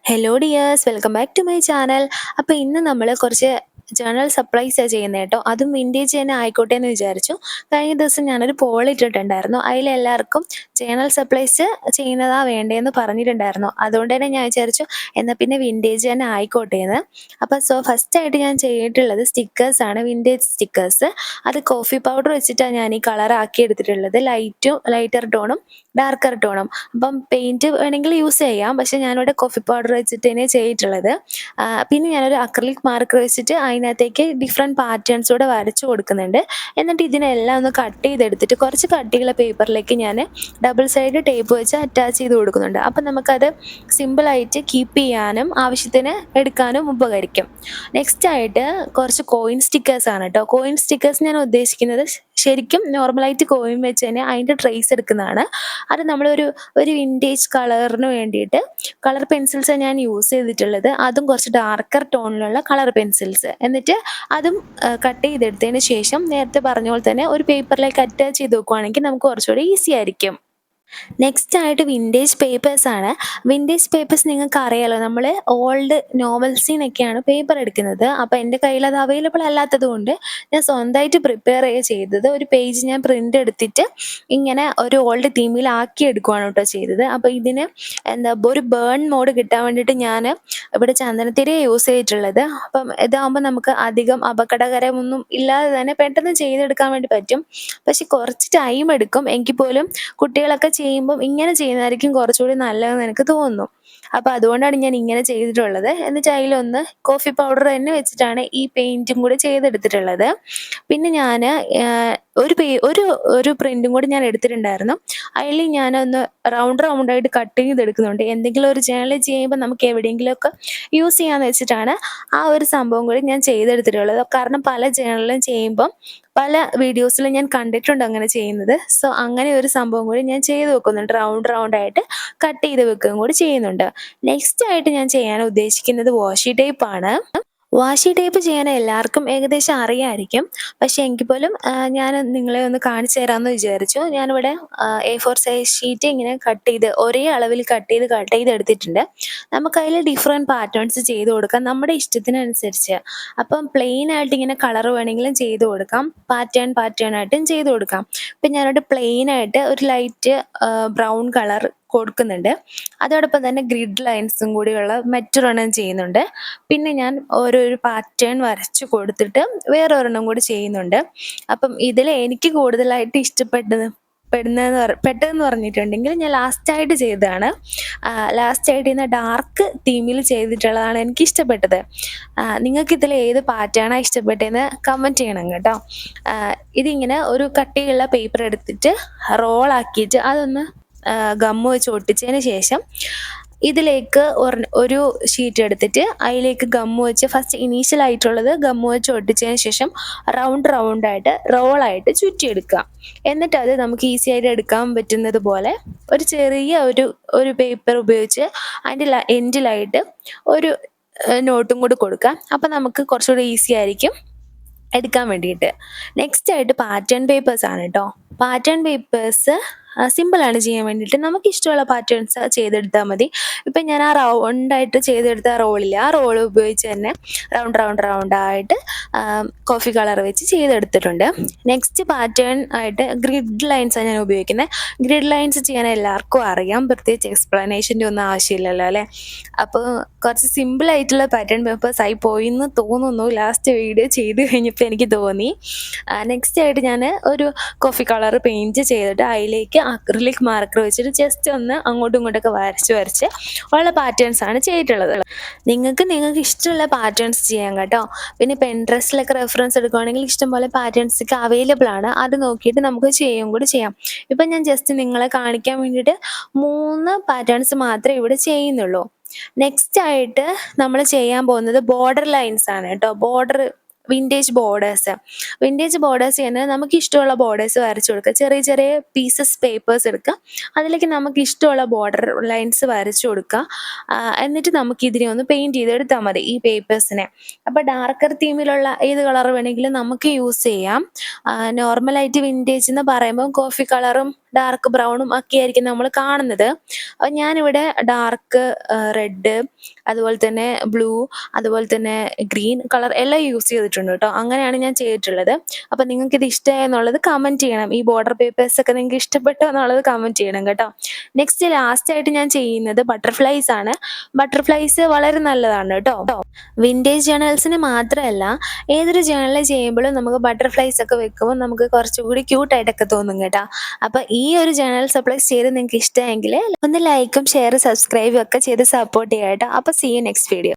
Hello dears, welcome back to my channel. അപ്പോൾ ഇന്ന് നമ്മൾ കുറച്ച് ജേണൽ സപ്ലൈസാണ് ചെയ്യുന്നത് കേട്ടോ. അതും വിൻറ്റേജ് തന്നെ ആയിക്കോട്ടെ എന്ന് വിചാരിച്ചു. കഴിഞ്ഞ ദിവസം ഞാനൊരു പോൾ ഇട്ടിട്ടുണ്ടായിരുന്നു. അതിലെല്ലാവർക്കും ജേണൽ സപ്ലൈസ് ചെയ്യുന്നതാണ് വേണ്ടതെന്ന് പറഞ്ഞിട്ടുണ്ടായിരുന്നു. അതുകൊണ്ട് തന്നെ ഞാൻ വിചാരിച്ചു എന്നാൽ പിന്നെ വിൻറ്റേജ് തന്നെ ആയിക്കോട്ടെ എന്ന്. അപ്പോൾ ഫസ്റ്റായിട്ട് ഞാൻ ചെയ്തിട്ടുള്ളത് സ്റ്റിക്കേഴ്സാണ്, വിൻറ്റേജ് സ്റ്റിക്കേഴ്സ്. അത് കോഫി പൗഡർ വെച്ചിട്ടാണ് ഞാൻ ഈ കളറാക്കി എടുത്തിട്ടുള്ളത്. ലൈറ്റർ ടോണും ഡാർക്കർ ടോണും. അപ്പം പെയിൻറ്റ് വേണമെങ്കിൽ യൂസ് ചെയ്യാം, പക്ഷേ ഞാനിവിടെ കോഫി പൗഡർ വെച്ചിട്ട് തന്നെ ചെയ്തിട്ടുള്ളത്. പിന്നെ ഞാനൊരു അക്രിലിക് മാർക്കർ വെച്ചിട്ട് അതിനകത്തേക്ക് ഡിഫറെൻറ്റ് പാറ്റേൺസ് കൂടെ വരച്ചു കൊടുക്കുന്നുണ്ട്. എന്നിട്ട് ഇതിനെല്ലാം ഒന്ന് കട്ട് ചെയ്തെടുത്തിട്ട് കുറച്ച് കട്ടിയുള്ള പേപ്പറിലേക്ക് ഞാൻ ഡബിൾ സൈഡ് ടേപ്പ് വെച്ച് അറ്റാച്ച് ചെയ്ത് കൊടുക്കുന്നുണ്ട്. അപ്പം നമുക്കത് സിമ്പിളായിട്ട് കീപ്പ് ചെയ്യാനും ആവശ്യത്തിന് എടുക്കാനും ഉപകരിക്കും. നെക്സ്റ്റ് ആയിട്ട് കുറച്ച് കോയിൻ സ്റ്റിക്കേഴ്സാണ് കേട്ടോ. കോയിൻ സ്റ്റിക്കേഴ്സ് ഞാൻ ഉദ്ദേശിക്കുന്നത് ശരിക്കും നോർമലായിട്ട് കോയിൻ വെച്ച് തന്നെ അതിൻ്റെ ട്രേസ് എടുക്കുന്നതാണ്. അത് ഒരു വിൻറ്റേജ് കളറിന് വേണ്ടിയിട്ട് കളർ പെൻസിൽസ് ഞാൻ യൂസ് ചെയ്തിട്ടുള്ളത്. അതും കുറച്ച് ഡാർക്കർ ടോണിലുള്ള കളർ പെൻസിൽസ്. എന്നിട്ട് അതും കട്ട് ചെയ്തെടുത്തതിന് ശേഷം നേരത്തെ പറഞ്ഞ പോലെ തന്നെ ഒരു പേപ്പറിലേക്ക് അറ്റാച്ച് ചെയ്ത് വെക്കുകയാണെങ്കിൽ നമുക്ക് കുറച്ചുകൂടി ഈസി ആയിരിക്കും. നെക്സ്റ്റ് ആയിട്ട് വിൻറ്റേജ് പേപ്പേഴ്സാണ്. വിൻറ്റേജ് പേപ്പേഴ്സ് നിങ്ങൾക്ക് അറിയാലോ, നമ്മൾ ഓൾഡ് നോവൽസിൽ നിന്നൊക്കെയാണ് പേപ്പർ എടുക്കുന്നത്. അപ്പോൾ എൻ്റെ കയ്യിൽ അത് അവൈലബിൾ അല്ലാത്തത് കൊണ്ട് ഞാൻ സ്വന്തമായിട്ട് പ്രിപ്പയർ ചെയ്തത് ഒരു പേജ് ഞാൻ പ്രിൻ്റ് എടുത്തിട്ട് ഇങ്ങനെ ഒരു ഓൾഡ് തീമിലാക്കി എടുക്കുകയാണ് കേട്ടോ ചെയ്തത്. അപ്പോൾ ഇതിന് ഒരു ബേൺ മോഡ് കിട്ടാൻ വേണ്ടിയിട്ട് ഞാൻ ഇവിടെ ചന്ദനത്തിരി യൂസ് ചെയ്തിട്ടുള്ളത്. അപ്പം ഇതാകുമ്പോൾ നമുക്ക് അധികം അപകടകരമൊന്നും ഇല്ലാതെ തന്നെ പെട്ടെന്ന് ചെയ്തെടുക്കാൻ വേണ്ടി പറ്റും. പക്ഷെ കുറച്ച് ടൈം എടുക്കും. എങ്കിൽ പോലും കുട്ടികളൊക്കെ ചെയ്യുമ്പം ഇങ്ങനെ ചെയ്യുന്നതായിരിക്കും കുറച്ചുകൂടി നല്ലതെന്ന് എനിക്ക് തോന്നുന്നു. അപ്പോൾ അതുകൊണ്ടാണ് ഞാൻ ഇങ്ങനെ ചെയ്തിട്ടുള്ളത്. എന്നിട്ട് അതിലൊന്ന് കോഫി പൗഡർ തന്നെ വെച്ചിട്ടാണ് ഈ പെയിൻറ്റും കൂടി ചെയ്തെടുത്തിട്ടുള്ളത്. പിന്നെ ഞാൻ ഒരു പ്രിൻറ്റും കൂടി ഞാൻ എടുത്തിട്ടുണ്ടായിരുന്നു. അതിൽ ഞാനൊന്ന് റൗണ്ടായിട്ട് കട്ട് ചെയ്തെടുക്കുന്നുണ്ട്. എന്തെങ്കിലും ഒരു ജേണൽ ചെയ്യുമ്പോൾ നമുക്ക് എവിടെയെങ്കിലുമൊക്കെ യൂസ് ചെയ്യാമെന്ന് വെച്ചിട്ടാണ് ആ ഒരു സംഭവം കൂടി ഞാൻ ചെയ്തെടുത്തിട്ടുള്ളത്. കാരണം പല ജേണലും ചെയ്യുമ്പം പല വീഡിയോസിലും ഞാൻ കണ്ടിട്ടുണ്ട് അങ്ങനെ ചെയ്യുന്നത്. സോ അങ്ങനെ ഒരു സംഭവം കൂടി ഞാൻ ചെയ്ത് വെക്കുന്നുണ്ട്. റൗണ്ടായിട്ട് കട്ട് ചെയ്ത് വെക്കുകയും കൂടി ചെയ്യുന്നുണ്ട്. നെക്സ്റ്റ് ആയിട്ട് ഞാൻ ചെയ്യാൻ ഉദ്ദേശിക്കുന്നത് വാഷി ടേപ്പാണ്. വാഷി ടേപ്പ് ചെയ്യാൻ എല്ലാവർക്കും ഏകദേശം അറിയാമായിരിക്കും. പക്ഷേ എങ്കിൽ പോലും ഞാൻ നിങ്ങളെ ഒന്ന് കാണിച്ചു തരാമെന്ന് വിചാരിച്ചു. ഞാനിവിടെ A4 സൈസ് ഷീറ്റ് ഇങ്ങനെ ഒരേ അളവിൽ കട്ട് ചെയ്ത് എടുത്തിട്ടുണ്ട്. നമുക്കതിൽ ഡിഫറെൻറ്റ് പാറ്റേൺസ് ചെയ്ത് കൊടുക്കാം നമ്മുടെ ഇഷ്ടത്തിനനുസരിച്ച്. അപ്പം പ്ലെയിൻ ആയിട്ട് ഇങ്ങനെ കളർ വേണമെങ്കിലും ചെയ്ത് കൊടുക്കാം, പാറ്റേൺ ആയിട്ടും ചെയ്ത് കൊടുക്കാം. ഇപ്പം ഞാനിവിടെ പ്ലെയിൻ ആയിട്ട് ഒരു ലൈറ്റ് ബ്രൗൺ കളർ കൊടുക്കുന്നുണ്ട്. അതോടൊപ്പം തന്നെ ഗ്രിഡ് ലൈൻസും കൂടിയുള്ള മറ്റൊരെണ്ണം ചെയ്യുന്നുണ്ട്. പിന്നെ ഞാൻ ഓരോരോ പാറ്റേൺ വരച്ച് കൊടുത്തിട്ട് വേറൊരെണ്ണം കൂടി ചെയ്യുന്നുണ്ട്. അപ്പം ഇതിൽ എനിക്ക് കൂടുതലായിട്ട് പെട്ടതെന്ന് പറഞ്ഞിട്ടുണ്ടെങ്കിൽ ഞാൻ ലാസ്റ്റായിട്ട് ചെയ്തതാണ്. ലാസ്റ്റായിട്ട് ഇന്ന് ഡാർക്ക് തീമിൽ ചെയ്തിട്ടുള്ളതാണ് എനിക്ക് ഇഷ്ടപ്പെട്ടത്. നിങ്ങൾക്ക് ഇതിൽ ഏത് പാറ്റേണാണ് ഇഷ്ടപ്പെട്ടതെന്ന് കമൻറ്റ് ചെയ്യണം കേട്ടോ. ഇതിങ്ങനെ ഒരു കട്ടിയുള്ള പേപ്പർ എടുത്തിട്ട് റോളാക്കിയിട്ട് അതൊന്ന് ഗമ്മ് വെച്ച് ഒട്ടിച്ചതിന് ശേഷം ഇതിലേക്ക് ഒരു ഷീറ്റ് എടുത്തിട്ട് അതിലേക്ക് ഗമ്മ് വെച്ച് ഫസ്റ്റ് ഇനീഷ്യലായിട്ടുള്ളത് ഗമ്മ് വെച്ച് ഒട്ടിച്ചതിന് ശേഷം റൗണ്ടായിട്ട് റോളായിട്ട് ചുറ്റിയെടുക്കുക. എന്നിട്ട് അത് നമുക്ക് ഈസി ആയിട്ട് എടുക്കാൻ പറ്റുന്നത് പോലെ ഒരു ചെറിയ ഒരു പേപ്പർ ഉപയോഗിച്ച് അതിൻ്റെ എൻഡിലായിട്ട് ഒരു നോട്ടും കൂടി കൊടുക്കാം. അപ്പം നമുക്ക് കുറച്ചുകൂടി ഈസി ആയിരിക്കും എടുക്കാൻ വേണ്ടിയിട്ട്. നെക്സ്റ്റ് ആയിട്ട് പാറ്റേൺ പേപ്പേഴ്സാണ് കേട്ടോ. പാറ്റേൺ പേപ്പേഴ്സ് സിമ്പിളാണ് ചെയ്യാൻ വേണ്ടിയിട്ട്. നമുക്കിഷ്ടമുള്ള പാറ്റേൺസ് ചെയ്തെടുത്താൽ മതി. ഇപ്പം ഞാൻ ആ റൗണ്ടായിട്ട് ചെയ്തെടുത്ത റോളില്ല, ആ റോൾ ഉപയോഗിച്ച് തന്നെ റൗണ്ടായിട്ട് കോഫി കളർ വെച്ച് ചെയ്തെടുത്തിട്ടുണ്ട്. നെക്സ്റ്റ് പാറ്റേൺ ആയിട്ട് ഗ്രിഡ് ലൈൻസാണ് ഞാൻ ഉപയോഗിക്കുന്നത്. ഗ്രിഡ് ലൈൻസ് ചെയ്യാൻ എല്ലാവർക്കും അറിയാം, പ്രത്യേകിച്ച് എക്സ്പ്ലനേഷൻ്റെ ഒന്നും ആവശ്യമില്ലല്ലോ അല്ലേ. അപ്പോൾ കുറച്ച് സിമ്പിളായിട്ടുള്ള പാറ്റേൺ പേപ്പേഴ്സ് ആയി പോയി എന്ന് തോന്നുന്നു ലാസ്റ്റ് വീഡിയോ ചെയ്ത് കഴിഞ്ഞപ്പോൾ എനിക്ക് തോന്നി. നെക്സ്റ്റ് ആയിട്ട് ഞാൻ ഒരു കോഫി കളർ പെയിൻറ്റ് ചെയ്തിട്ട് അതിലേക്ക് അക്രിലിക് മാർക്കർ വെച്ചിട്ട് ജസ്റ്റ് ഒന്ന് അങ്ങോട്ടും ഇങ്ങോട്ടൊക്കെ വരച്ച് ഉള്ള പാറ്റേൺസാണ് ചെയ്തിട്ടുള്ളത്. നിങ്ങൾക്ക് ഇഷ്ടമുള്ള പാറ്റേൺസ് ചെയ്യാം കേട്ടോ. പിന്നെ പെൻട്രസ്റ്റിലൊക്കെ റെഫറൻസ് എടുക്കുകയാണെങ്കിൽ ഇഷ്ടംപോലെ പാറ്റേൺസൊക്കെ അവൈലബിൾ ആണ്. അത് നോക്കിയിട്ട് നമുക്ക് കൂടി ചെയ്യാം. ഇപ്പം ഞാൻ ജസ്റ്റ് നിങ്ങളെ കാണിക്കാൻ വേണ്ടിയിട്ട് 3 പാറ്റേൺസ് മാത്രമേ ഇവിടെ ചെയ്യുന്നുള്ളൂ. നെക്സ്റ്റ് ആയിട്ട് നമ്മൾ ചെയ്യാൻ പോകുന്നത് ബോർഡർ ലൈൻസ് ആണ് കേട്ടോ. വിൻറ്റേജ് ബോർഡേഴ്സ് ചെയ്യുന്നത് നമുക്ക് ഇഷ്ടമുള്ള ബോർഡേഴ്സ് വരച്ചു കൊടുക്കുക. ചെറിയ പീസസ് പേപ്പേഴ്സ് എടുക്കുക, അതിലേക്ക് നമുക്ക് ഇഷ്ടമുള്ള ബോർഡർ ലൈൻസ് വരച്ചു കൊടുക്കുക. എന്നിട്ട് നമുക്ക് ഇതിനെ ഒന്ന് പെയിൻറ്റ് ചെയ്തെടുത്താൽ മതി ഈ പേപ്പേഴ്സിനെ. അപ്പോൾ ഡാർക്കർ തീമിലുള്ള ഏത് കളർ വേണമെങ്കിലും നമുക്ക് യൂസ് ചെയ്യാം. നോർമലായിട്ട് വിൻറ്റേജ് എന്ന് പറയുമ്പോൾ കോഫി കളറും ഡാർക്ക് ബ്രൗണും ഒക്കെ ആയിരിക്കും നമ്മൾ കാണുന്നത്. അപ്പോൾ ഞാനിവിടെ ഡാർക്ക് റെഡ്, അതുപോലെ തന്നെ ബ്ലൂ, അതുപോലെ തന്നെ ഗ്രീൻ കളർ എല്ലാം യൂസ് ചെയ്തിട്ടുണ്ട് കേട്ടോ. അങ്ങനെയാണ് ഞാൻ ചെയ്തിട്ടുള്ളത്. അപ്പോൾ നിങ്ങൾക്ക് ഇത് ഇഷ്ടമായോ എന്നുള്ളത് കമൻറ്റ് ചെയ്യണം. ഈ ബോർഡർ പേപ്പേഴ്സ് ഒക്കെ നിങ്ങൾക്ക് ഇഷ്ടപ്പെട്ടോ എന്നുള്ളത് കമൻറ്റ് ചെയ്യണം കേട്ടോ. നെക്സ്റ്റ് ലാസ്റ്റായിട്ട് ഞാൻ ചെയ്യുന്നത് ബട്ടർഫ്ലൈസ് ആണ്. ബട്ടർഫ്ലൈസ് വളരെ നല്ലതാണ് കേട്ടോ. വിൻറ്റേജ് ജേണൽസിന് മാത്രമല്ല, ഏതൊരു ജേണൽ ചെയ്യുമ്പോഴും നമുക്ക് ബട്ടർഫ്ലൈസ് ഒക്കെ വെക്കുമ്പോൾ നമുക്ക് കുറച്ചുകൂടി ക്യൂട്ടായിട്ടൊക്കെ തോന്നും കേട്ടോ. അപ്പോൾ ഈ ഒരു ജേണൽ സപ്ലൈസ് ചെയ്ത് നിങ്ങൾക്ക് ഇഷ്ടമെങ്കിൽ ഒന്ന് ലൈക്കും ഷെയർ സബ്സ്ക്രൈബും ഒക്കെ ചെയ്ത് സപ്പോർട്ട് ചെയ്യാം കേട്ടോ. അപ്പോൾ സീ യു നെക്സ്റ്റ് വീഡിയോ.